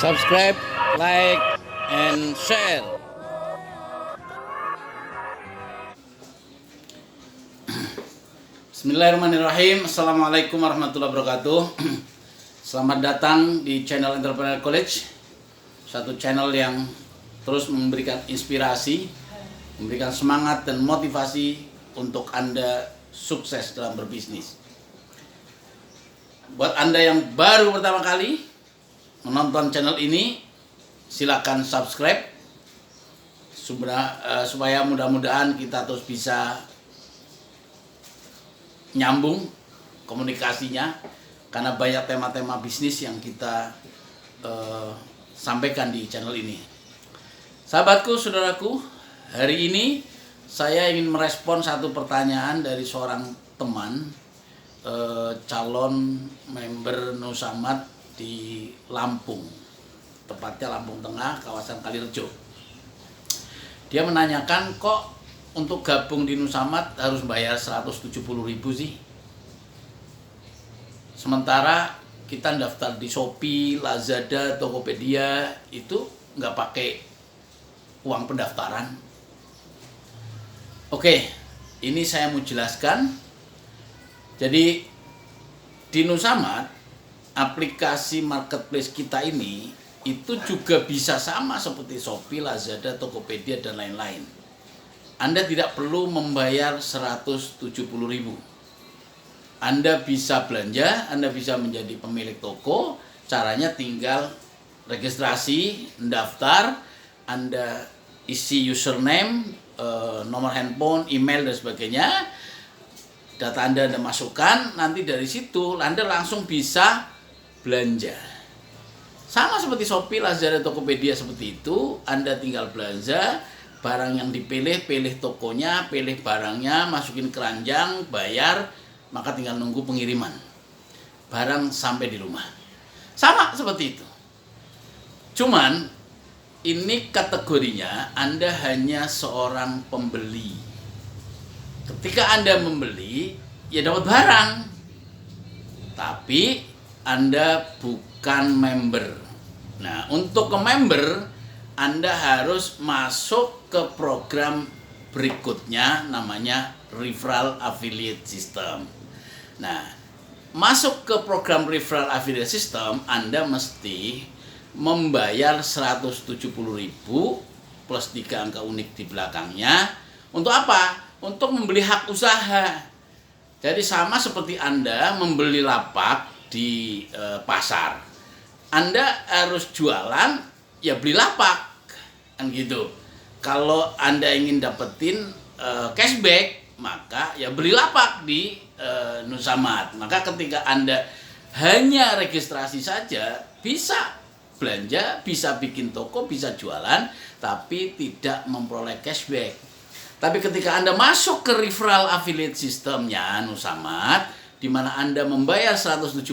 Subscribe, like, and share. Bismillahirrahmanirrahim. Assalamualaikum warahmatullahi wabarakatuh. Selamat datang di channel Entrepreneur College, satu channel yang terus memberikan inspirasi, memberikan semangat dan motivasi untuk Anda sukses dalam berbisnis. Buat Anda yang baru pertama kali menonton channel ini, silakan subscribe supaya mudah-mudahan kita terus bisa nyambung komunikasinya, karena banyak tema-tema bisnis yang kita sampaikan di channel ini. Sahabatku, saudaraku, hari ini saya ingin merespon satu pertanyaan dari seorang teman, calon member Nusamat di Lampung, tepatnya Lampung Tengah, kawasan Kalirejo. Dia menanyakan, kok untuk gabung di Nusamat harus bayar 170.000 sih? Sementara kita daftar di Shopee, Lazada, Tokopedia itu nggak pakai uang pendaftaran. Oke, ini saya mau jelaskan. Jadi di Nusamat, aplikasi marketplace kita ini itu juga bisa sama seperti Shopee, Lazada, Tokopedia, dan lain-lain. Anda tidak perlu membayar 170.000. Anda bisa belanja, Anda bisa menjadi pemilik toko. Caranya tinggal registrasi, mendaftar, Anda isi username, nomor handphone, email, dan sebagainya. Data Anda masukkan, nanti dari situ Anda langsung bisa belanja. Sama seperti Shopee, Lazada, Tokopedia seperti itu. Anda tinggal belanja, barang yang dipilih, pilih tokonya, pilih barangnya, masukin keranjang, bayar, maka tinggal nunggu pengiriman. Barang sampai di rumah. Sama seperti itu. Cuman ini kategorinya Anda hanya seorang pembeli. Ketika Anda membeli, ya dapat barang. Tapi Anda bukan member. Nah, untuk ke member, Anda harus masuk ke program berikutnya, namanya Referral Affiliate System. Nah, masuk ke program Referral Affiliate System, Anda mesti membayar 170.000 plus 3 angka unik di belakangnya. Untuk apa? Untuk membeli hak usaha. Jadi sama seperti Anda membeli lapak di pasar. Anda harus jualan, ya beli lapak, kan gitu. Kalau Anda ingin dapetin cashback, maka ya beli lapak di Nusamat. Maka ketika Anda hanya registrasi saja, bisa belanja, bisa bikin toko, bisa jualan, tapi tidak memperoleh cashback. Tapi ketika Anda masuk ke referral affiliate systemnya Nusamat, di mana Anda membayar 170.000,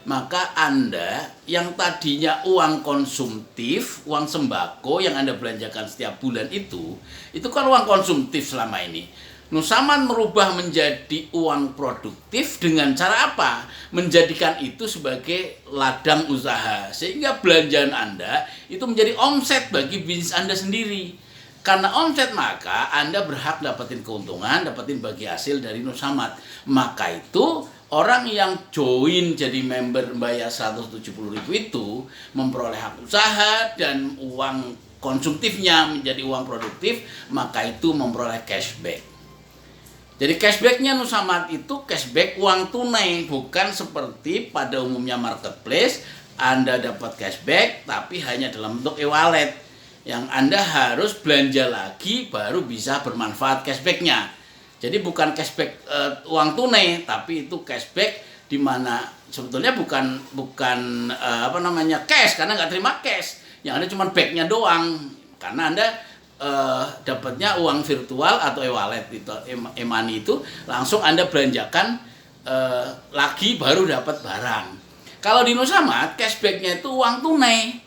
maka Anda yang tadinya uang konsumtif, uang sembako yang Anda belanjakan setiap bulan itu kan uang konsumtif selama ini. Nusamat merubah menjadi uang produktif dengan cara apa? Menjadikan itu sebagai ladang usaha, sehingga belanjaan Anda itu menjadi omset bagi bisnis Anda sendiri. Karena omset, maka Anda berhak dapetin keuntungan, dapetin bagi hasil dari Nusamat. Maka itu orang yang join jadi member bayar 170.000 itu memperoleh hak usaha dan uang konsumtifnya menjadi uang produktif, maka itu memperoleh cashback. Jadi cashbacknya Nusamat itu cashback uang tunai, bukan seperti pada umumnya marketplace Anda dapat cashback tapi hanya dalam bentuk e-wallet, yang Anda harus belanja lagi baru bisa bermanfaat cashbacknya. Jadi bukan cashback uang tunai, tapi itu cashback di mana sebetulnya bukan cash, karena nggak terima cash. Yang ada cuma backnya doang, karena Anda dapatnya uang virtual atau e-wallet itu, e-money itu langsung Anda belanjakan lagi baru dapat barang. Kalau di Nusamat cashbacknya itu uang tunai.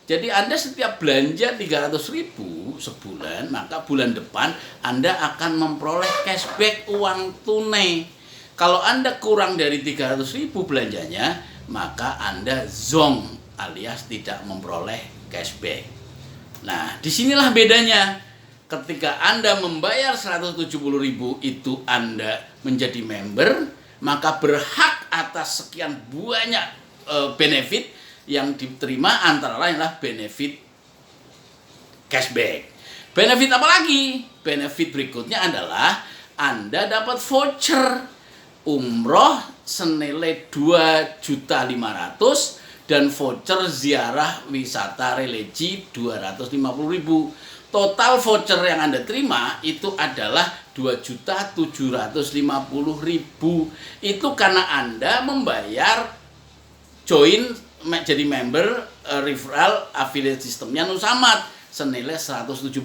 Jadi Anda setiap belanja 300.000 sebulan, maka bulan depan Anda akan memperoleh cashback uang tunai. Kalau Anda kurang dari 300.000 belanjanya, maka Anda zonk alias tidak memperoleh cashback. Nah, disinilah bedanya. Ketika Anda membayar 170.000 itu Anda menjadi member, maka berhak atas sekian banyak benefit yang diterima, antara lain adalah benefit cashback. Benefit apa lagi? Benefit berikutnya adalah Anda dapat voucher umroh senilai 2.500.000 dan voucher ziarah wisata religi 250.000. Total voucher yang Anda terima itu adalah 2.750.000. Itu karena Anda membayar join jadi member referral affiliate sistemnya Nusamad senilai 170.000.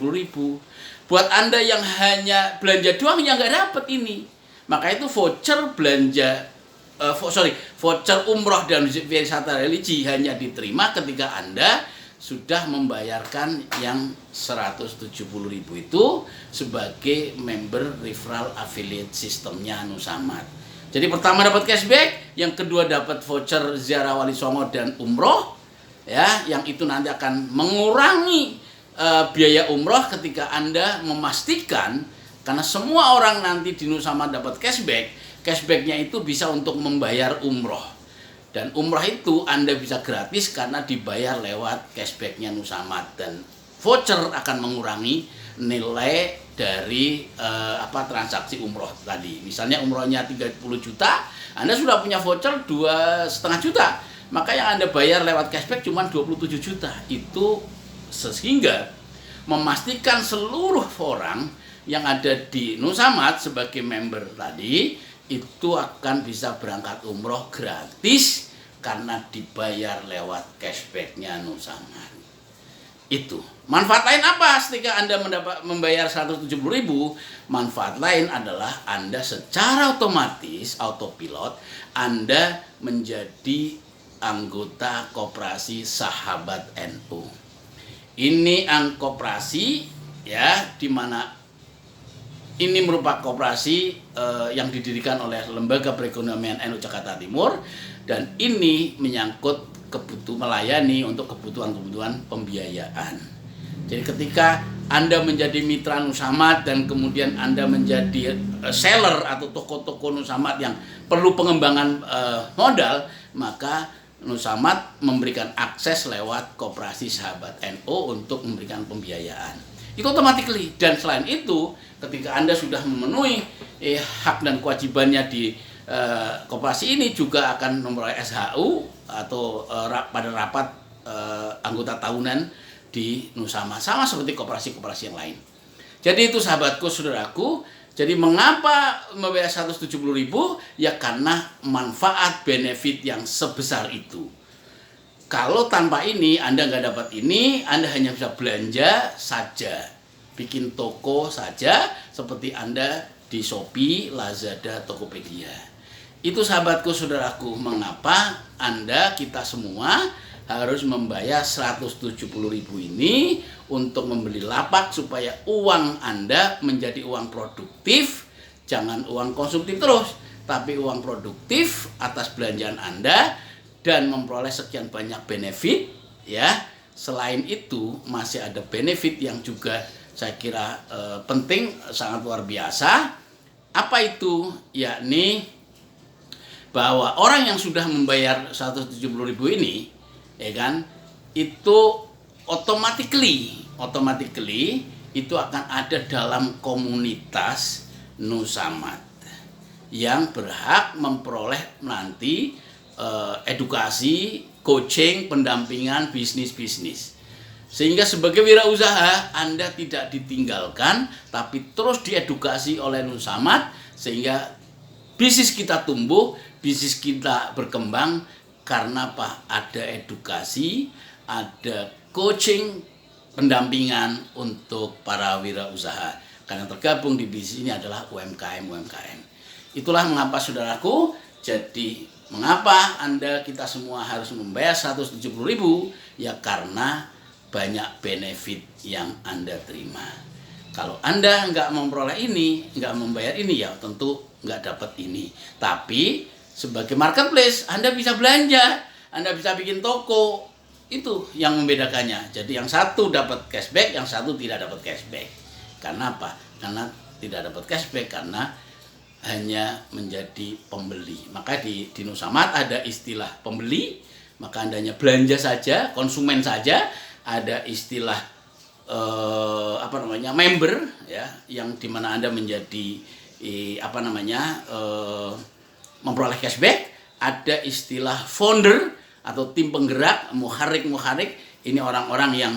Buat Anda yang hanya belanja doang yang nggak dapat ini. Maka itu voucher belanja voucher umroh dan wisata religi hanya diterima ketika Anda sudah membayarkan yang 170.000 itu sebagai member referral affiliate sistemnya Nusamad. Jadi pertama dapat cashback, yang kedua dapat voucher ziarah Wali Songo dan umroh, ya, yang itu nanti akan mengurangi biaya umroh ketika Anda memastikan, karena semua orang nanti di Nusamad dapat cashback, cashbacknya itu bisa untuk membayar umroh. Dan umrah itu Anda bisa gratis karena dibayar lewat cashbacknya Nusamad, dan voucher akan mengurangi nilai dari transaksi umroh tadi. Misalnya umrohnya 30 juta, Anda sudah punya voucher 2,5 juta, maka yang Anda bayar lewat cashback cuma 27 juta. Itu sehingga memastikan seluruh orang yang ada di Nusamad sebagai member tadi itu akan bisa berangkat umroh gratis karena dibayar lewat cashbacknya Nusamad. Itu. Manfaat lain apa ketika Anda membayar 170.000? Manfaat lain adalah Anda secara otomatis, autopilot, Anda menjadi anggota koperasi Sahabat NU. Ini koperasi, ya, di mana ini merupakan koperasi yang didirikan oleh Lembaga Perekonomian NU Jakarta Timur, dan ini menyangkut melayani untuk kebutuhan-kebutuhan pembiayaan. Jadi ketika Anda menjadi mitra Nusamad dan kemudian Anda menjadi seller atau toko-toko Nusamad yang perlu pengembangan modal, maka Nusamad memberikan akses lewat koperasi Sahabat NU untuk memberikan pembiayaan. Itu automatically. Dan selain itu, ketika Anda sudah memenuhi hak dan kewajibannya di koperasi ini, juga akan memperoleh SHU atau pada rapat anggota tahunan di Nusamad, sama seperti koperasi-koperasi yang lain. Jadi itu sahabatku, saudaraku. Jadi mengapa membayar 170.000? Ya karena manfaat benefit yang sebesar itu. Kalau tanpa ini Anda nggak dapat ini, Anda hanya bisa belanja saja, bikin toko saja, seperti Anda di Shopee, Lazada, Tokopedia. Itu sahabatku, saudaraku, mengapa kita semua harus membayar 170.000 ini untuk membeli lapak supaya uang Anda menjadi uang produktif, jangan uang konsumtif terus, tapi uang produktif atas belanjaan Anda dan memperoleh sekian banyak benefit, ya. Selain itu masih ada benefit yang juga saya kira penting, sangat luar biasa. Apa itu? Yakni bahwa orang yang sudah membayar 170.000 ini, ya kan, itu automatically itu akan ada dalam komunitas Nusamad yang berhak memperoleh nanti edukasi, coaching, pendampingan bisnis. Sehingga sebagai wirausaha Anda tidak ditinggalkan, tapi terus diedukasi oleh Nusamad sehingga bisnis kita tumbuh, bisnis kita berkembang. Karena apa? Ada edukasi, ada coaching, pendampingan untuk para wirausaha. Karena tergabung di bisnis ini adalah UMKM. Itulah mengapa, saudaraku, jadi mengapa kita semua harus membayar 170.000? Ya karena banyak benefit yang Anda terima. Kalau Anda nggak memperoleh ini, nggak membayar ini, ya tentu nggak dapat ini. Tapi sebagai marketplace, Anda bisa belanja, Anda bisa bikin toko, Itu yang membedakannya. Jadi yang satu dapat cashback, yang satu tidak dapat cashback. Karena apa? Karena tidak dapat cashback karena hanya menjadi pembeli. Maka di Nusamat ada istilah pembeli, maka Anda hanya belanja saja, konsumen saja. Ada istilah member, ya, yang dimana Anda menjadi memperoleh cashback. Ada istilah founder atau tim penggerak, muharik. Ini orang-orang yang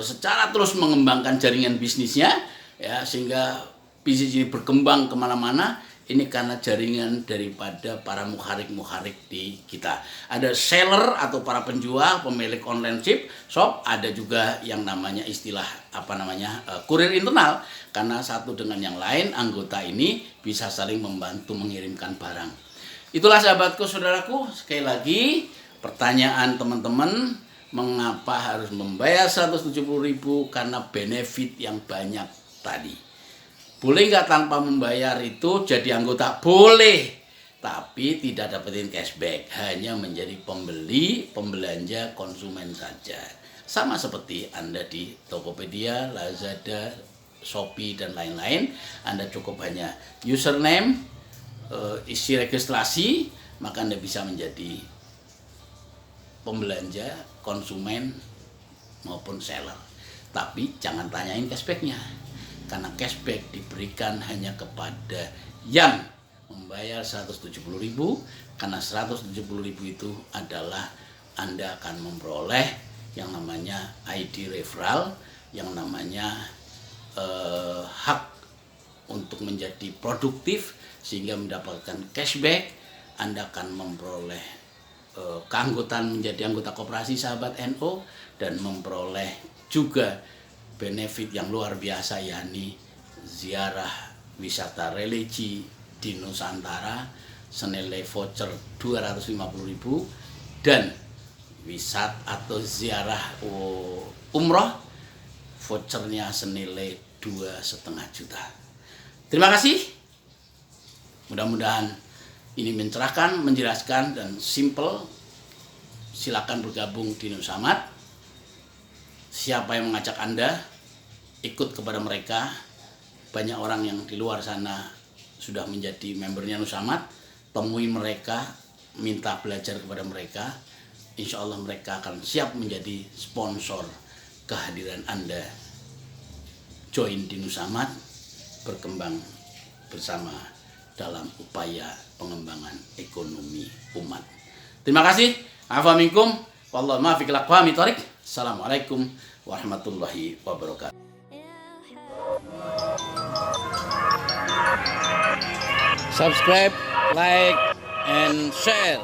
secara terus mengembangkan jaringan bisnisnya, ya, sehingga bisnis ini berkembang kemana-mana. Ini karena jaringan daripada para muharik di kita. Ada seller atau para penjual, pemilik online shop. Ada juga yang namanya istilah kurir internal. Karena satu dengan yang lain, anggota ini bisa saling membantu mengirimkan barang. Itulah sahabatku, saudaraku. Sekali lagi, pertanyaan teman-teman, mengapa harus membayar 170.000? Karena benefit yang banyak tadi. Boleh nggak tanpa membayar itu jadi anggota? Boleh, tapi tidak dapetin cashback, hanya menjadi pembelanja konsumen saja. Sama seperti Anda di Tokopedia, Lazada, Shopee, dan lain-lain. Anda cukup hanya username, isi registrasi, maka Anda bisa menjadi pembelanja, konsumen, maupun seller. Tapi jangan tanyain cashbacknya. Karena cashback diberikan hanya kepada yang membayar 170.000, karena 170.000 itu adalah Anda akan memperoleh yang namanya ID referral, yang namanya hak untuk menjadi produktif sehingga mendapatkan cashback. Anda akan memperoleh keanggotaan menjadi anggota koperasi Sahabat NU dan memperoleh juga benefit yang luar biasa, yakni ziarah wisata religi di Nusantara senilai voucher 250.000 dan wisata atau ziarah umroh vouchernya senilai 2,5 juta. Terima kasih. Mudah-mudahan ini mencerahkan, menjelaskan, dan simple. Silakan bergabung di Nusamat. Siapa yang mengajak Anda ikut kepada mereka? Banyak orang yang di luar sana sudah menjadi membernya Nusamat. Temui mereka, minta belajar kepada mereka. Insya Allah mereka akan siap menjadi sponsor kehadiran Anda. Join di Nusamat, berkembang bersama dalam upaya pengembangan ekonomi umat. Terima kasih. Afa minkum, wallahu ma fiqil aqwami thoriq. Assalamualaikum warahmatullahi wabarakatuh. Subscribe, like, and share.